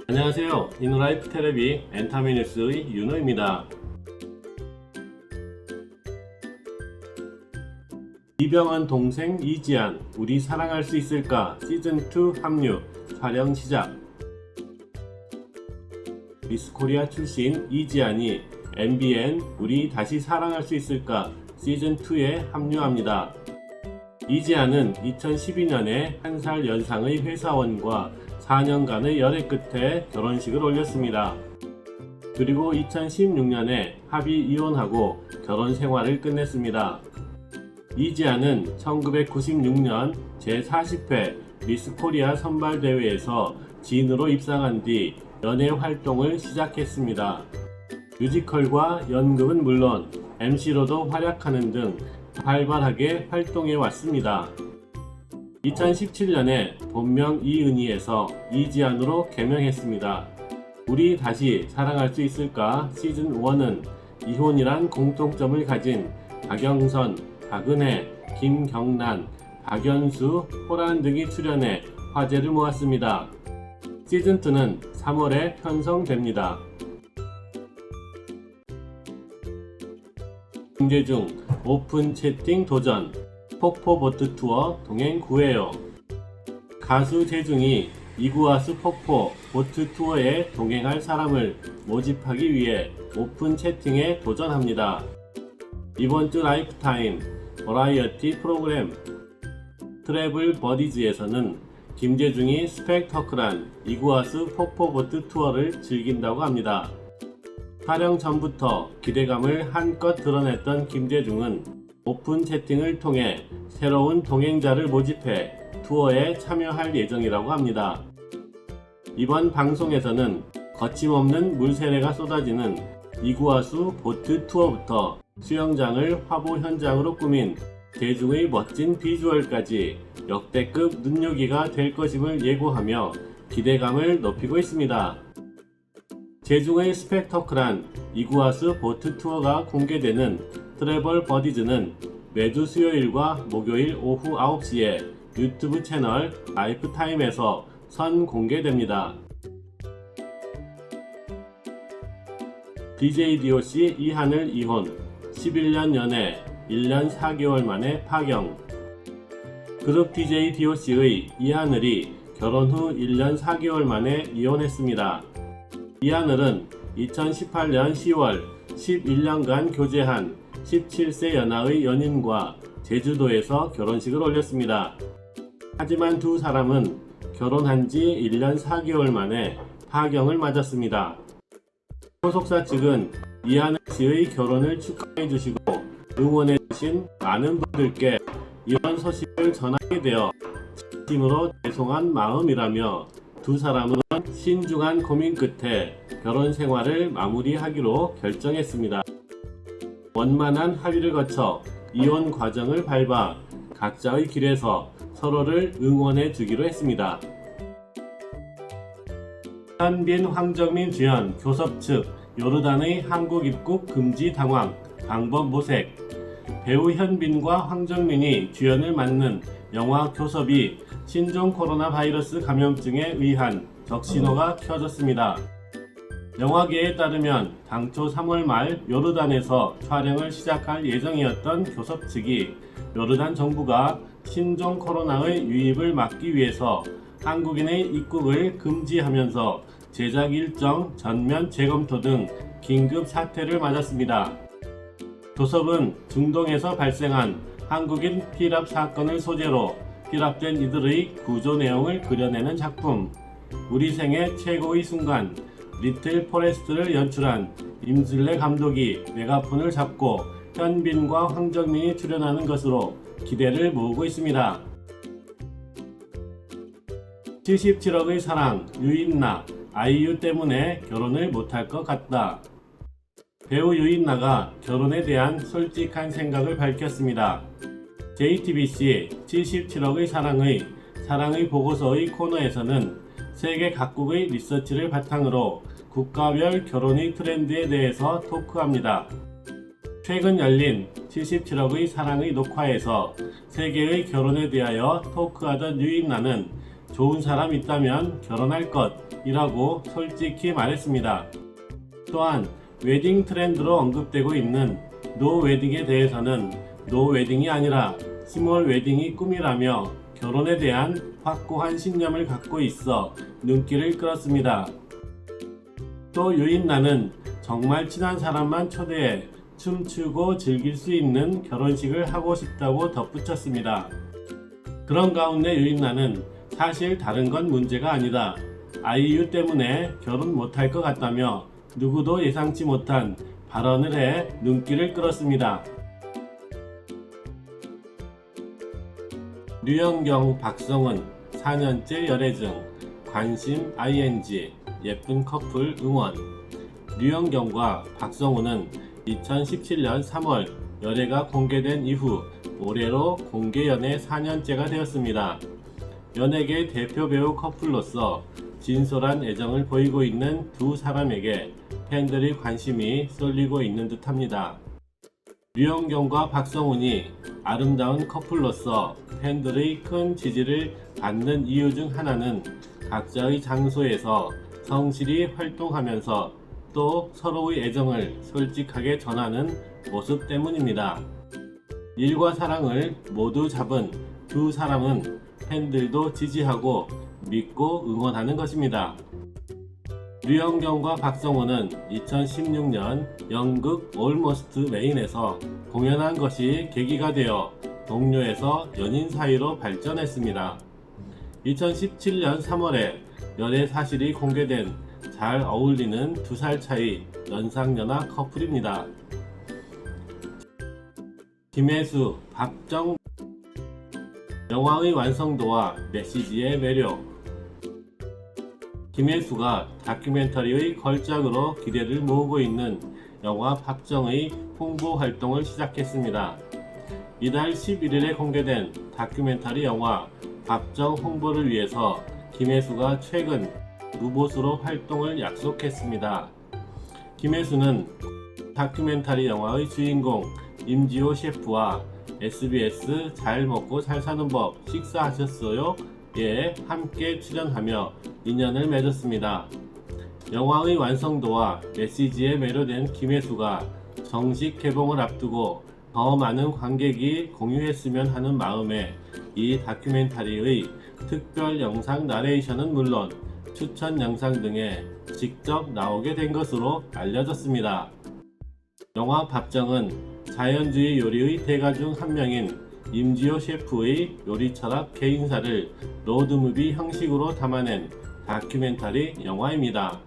안녕하세요. 이노라이프 텔레비 엔타미뉴스의 윤호입니다. 이병헌 동생 이지한 우리 사랑할 수 있을까 시즌2 합류 촬영 시작. 미스코리아 출신 이지한이 MBN 우리 다시 사랑할 수 있을까 시즌2에 합류합니다. 이지한은 2012년에 1살 연상의 회사원과 4년간의 열애 끝에 결혼식을 올렸습니다. 그리고 2016년에 합의 이혼하고 결혼 생활을 끝냈습니다. 이지한은 1996년 제40회 미스코리아 선발대회에서 진으로 입상한 뒤 연예 활동을 시작했습니다. 뮤지컬과 연극은 물론 MC로도 활약하는 등 활발하게 활동해 왔습니다. 2017년에 본명 이은희에서 이지한으로 개명했습니다. 우리 다시 사랑할 수 있을까 시즌1은 이혼이란 공통점을 가진 박영선, 박은혜, 김경란, 박연수, 호란 등이 출연해 화제를 모았습니다. 시즌2는 3월에 편성됩니다. 김재중 오픈 채팅 도전 폭포보트 투어 동행 구해요. 가수 재중이 이구아수 폭포 보트 투어에 동행할 사람을 모집하기 위해 오픈 채팅에 도전합니다. 이번 주 라이프타임 버라이어티 프로그램 트래블 버디즈에서는 김재중이 스펙터클한 이구아수 폭포보트 투어를 즐긴다고 합니다. 촬영 전부터 기대감을 한껏 드러냈던 김재중은 오픈 채팅을 통해 새로운 동행자를 모집해 투어에 참여할 예정이라고 합니다. 이번 방송에서는 거침없는 물세례가 쏟아지는 이구아수 보트 투어부터 수영장을 화보 현장으로 꾸민 재중의 멋진 비주얼까지 역대급 눈요기가 될 것임을 예고하며 기대감을 높이고 있습니다. 재중의 스펙터클한 이구아수 보트 투어가 공개되는 트래블 버디즈는 매주 수요일과 목요일 오후 9시에 유튜브 채널 라이프타임에서 선공개됩니다. DJ DOC 이하늘 이혼 11년 연애 1년 4개월 만에 파경. 그룹 DJ DOC의 이하늘이 결혼 후 1년 4개월 만에 이혼했습니다. 이하늘은 2018년 10월 11년간 교제한 17세 연하의 연인과 제주도에서 결혼식을 올렸습니다. 하지만 두 사람은 결혼한 지 1년 4개월 만에 파경을 맞았습니다. 소속사 측은 이하늘 씨의 결혼을 축하해 주시고 응원해 주신 많은 분들께 이런 소식을 전하게 되어 진심으로 죄송한 마음이라며 두 사람은 신중한 고민 끝에 결혼 생활을 마무리하기로 결정했습니다. 원만한 합의를 거쳐 이혼 과정을 밟아 각자의 길에서 서로를 응원해 주기로 했습니다. 현빈, 황정민 주연, 교섭 측 요르단의 한국 입국 금지 당황, 방법 모색. 배우 현빈과 황정민이 주연을 맡는 영화 교섭이 신종 코로나 바이러스 감염증에 의한 적신호가 켜졌습니다. 영화계에 따르면 당초 3월 말 요르단에서 촬영을 시작할 예정이었던 교섭 측이 요르단 정부가 신종 코로나의 유입을 막기 위해서 한국인의 입국을 금지하면서 제작 일정 전면 재검토 등 긴급 사태를 맞았습니다. 교섭은 중동에서 발생한 한국인 피랍 사건을 소재로 피랍된 이들의 구조 내용을 그려내는 작품. 우리 생애 최고의 순간 리틀 포레스트를 연출한 임술래 감독이 메가폰을 잡고 현빈과 황정민이 출연하는 것으로 기대를 모으고 있습니다. 77억의 사랑 유인나 아이유 때문에 결혼을 못할 것 같다. 배우 유인나가 결혼에 대한 솔직한 생각을 밝혔습니다. JTBC 77억의 사랑의 보고서의 코너에서는 세계 각국의 리서치를 바탕으로 국가별 결혼의 트렌드에 대해서 토크합니다. 최근 열린 77억의 사랑의 녹화에서 세계의 결혼에 대하여 토크하던 유인나는 좋은 사람 있다면 결혼할 것이라고 솔직히 말했습니다. 또한 웨딩 트렌드로 언급되고 있는 노 웨딩에 대해서는 노 웨딩이 아니라 스몰 웨딩이 꿈이라며 결혼에 대한 확고한 신념을 갖고 있어 눈길을 끌었습니다. 또 유인나는 정말 친한 사람만 초대해 춤추고 즐길 수 있는 결혼식을 하고 싶다고 덧붙였습니다. 그런 가운데 유인나는 사실 다른 건 문제가 아니다. 아이유 때문에 결혼 못할 것 같다며 누구도 예상치 못한 발언을 해 눈길을 끌었습니다. 류현경, 박성은 4년째 열애 중, 관심 ING, 예쁜 커플 응원. 류현경과 박성우는 2017년 3월 열애가 공개된 이후 올해로 공개 연애 4년째가 되었습니다. 연예계 대표 배우 커플로서 진솔한 애정을 보이고 있는 두 사람에게 팬들의 관심이 쏠리고 있는 듯합니다. 류현경과 박성훈이 아름다운 커플로서 팬들의 큰 지지를 받는 이유 중 하나는 각자의 장소에서 성실히 활동하면서 또 서로의 애정을 솔직하게 전하는 모습 때문입니다. 일과 사랑을 모두 잡은 두 사람은 팬들도 지지하고 믿고 응원하는 것입니다. 류현경과 박성호는 2016년 연극 올머스트 메인에서 공연한 것이 계기가 되어 동료에서 연인 사이로 발전했습니다. 2017년 3월에 연애 사실이 공개된 잘 어울리는 2살 차이 연상연하 커플입니다. 김혜수, 박정. 영화의 완성도와 메시지의 매력. 김혜수가 다큐멘터리의 걸작으로 기대를 모으고 있는 영화 밥정의 홍보 활동을 시작했습니다. 이달 11일에 공개된 다큐멘터리 영화 밥정 홍보를 위해서 김혜수가 최근 루봇으로 활동을 약속했습니다. 김혜수는 다큐멘터리 영화의 주인공 임지호 셰프와 SBS 잘 먹고 잘 사는 법 식사하셨어요? 에 함께 출연하며 인연을 맺었습니다. 영화의 완성도와 메시지에 매료된 김혜수가 정식 개봉을 앞두고 더 많은 관객이 공유했으면 하는 마음에 이 다큐멘터리의 특별 영상 나레이션은 물론 추천 영상 등에 직접 나오게 된 것으로 알려졌습니다. 영화 밥정은 자연주의 요리의 대가 중 한 명인 임지호 셰프의 요리 철학 개인사를 로드무비 형식으로 담아낸 다큐멘터리 영화입니다.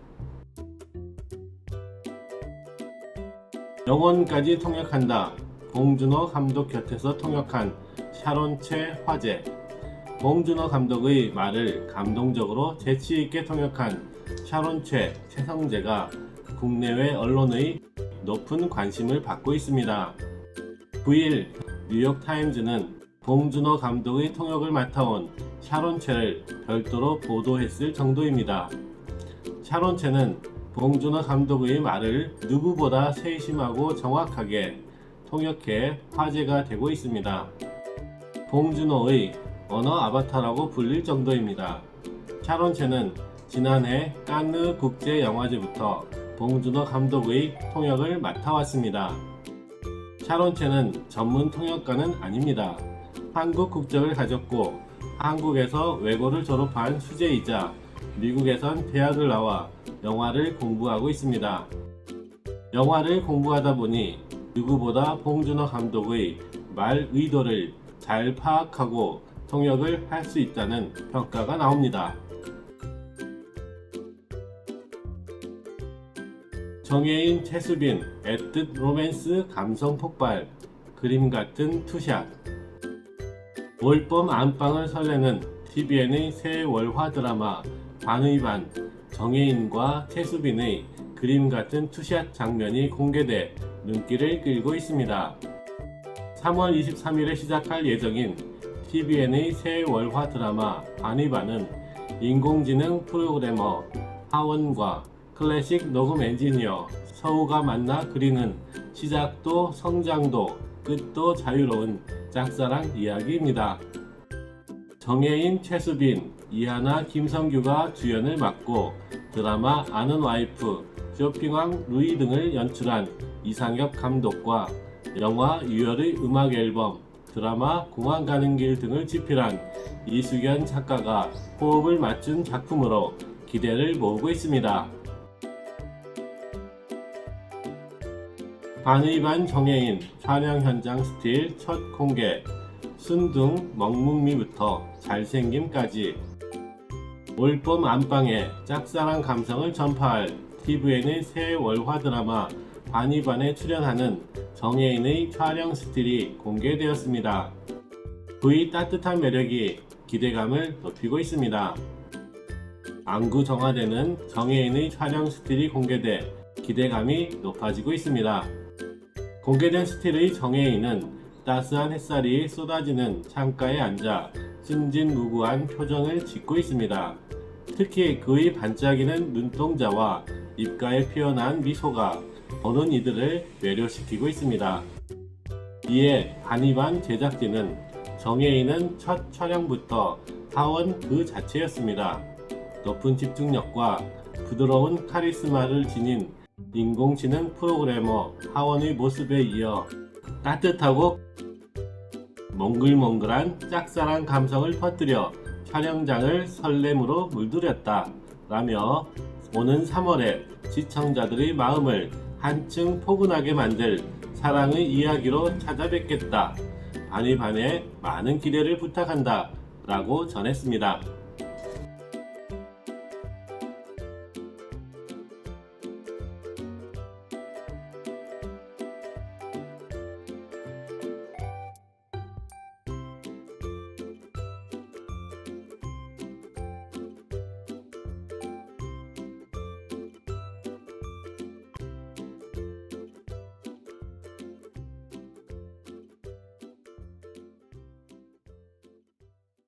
영혼까지 통역한다. 봉준호 감독 곁에서 통역한 샤론체 화제. 봉준호 감독의 말을 감동적으로 재치있게 통역한 샤론체 최성재가 국내외 언론의 높은 관심을 받고 있습니다. 9일 뉴욕타임즈는 봉준호 감독의 통역을 맡아온 샤론체를 별도로 보도했을 정도입니다. 샤론체는 봉준호 감독의 말을 누구보다 세심하고 정확하게 통역해 화제가 되고 있습니다. 봉준호의 언어 아바타라고 불릴 정도입니다. 샤론체는 지난해 칸느 국제영화제부터 봉준호 감독의 통역을 맡아왔습니다. 샤론체는 전문 통역가는 아닙니다. 한국 국적을 가졌고 한국에서 외고를 졸업한 수재이자 미국에선 대학을 나와 영화를 공부하고 있습니다. 영화를 공부하다 보니 누구보다 봉준호 감독의 말 의도를 잘 파악하고 통역을 할 수 있다는 평가가 나옵니다. 정예인, 최수빈, 애뜻 로맨스 감성 폭발, 그림 같은 투샷. 올봄 안방을 설레는 TVN의 새 월화 드라마 반의 반, 정예인과 최수빈의 그림 같은 투샷 장면이 공개돼 눈길을 끌고 있습니다. 3월 23일에 시작할 예정인 TVN의 새 월화 드라마 반의 반은 인공지능 프로그래머 하원과 클래식 녹음 엔지니어 서우가 만나 그리는 시작도 성장도 끝도 자유로운 짝사랑 이야기입니다. 정예인, 최수빈, 이하나 김성규가 주연을 맡고 드라마 아는 와이프, 쇼핑왕 루이 등을 연출한 이상엽 감독과 영화 유열의 음악 앨범, 드라마 공항 가는 길 등을 집필한 이수견 작가가 호흡을 맞춘 작품으로 기대를 모으고 있습니다. 반의 반 정예인 촬영 현장 스틸 첫 공개. 순둥 먹묵미부터 잘생김까지 올봄 안방에 짝사랑 감성을 전파할 TVN의 새 월화 드라마 반의반에 출연하는 정예인의 촬영 스틸이 공개되었습니다. 그의 따뜻한 매력이 기대감을 높이고 있습니다. 안구 정화되는 정예인의 촬영 스틸이 공개돼 기대감이 높아지고 있습니다. 공개된 스틸의 정예인은 따스한 햇살이 쏟아지는 창가에 앉아 순진무구한 표정을 짓고 있습니다. 특히 그의 반짝이는 눈동자와 입가에 피어난 미소가 보는 이들을 매료시키고 있습니다. 이에 반의반 제작진은 정예인은 첫 촬영부터 하원 그 자체였습니다. 높은 집중력과 부드러운 카리스마를 지닌 인공지능 프로그래머 하원의 모습에 이어 따뜻하고 몽글몽글한 짝사랑 감성을 퍼뜨려 촬영장을 설렘으로 물들였다 라며 오는 3월에 시청자들의 마음을 한층 포근하게 만들 사랑의 이야기로 찾아뵙겠다. 반의반에 많은 기대를 부탁한다 라고 전했습니다.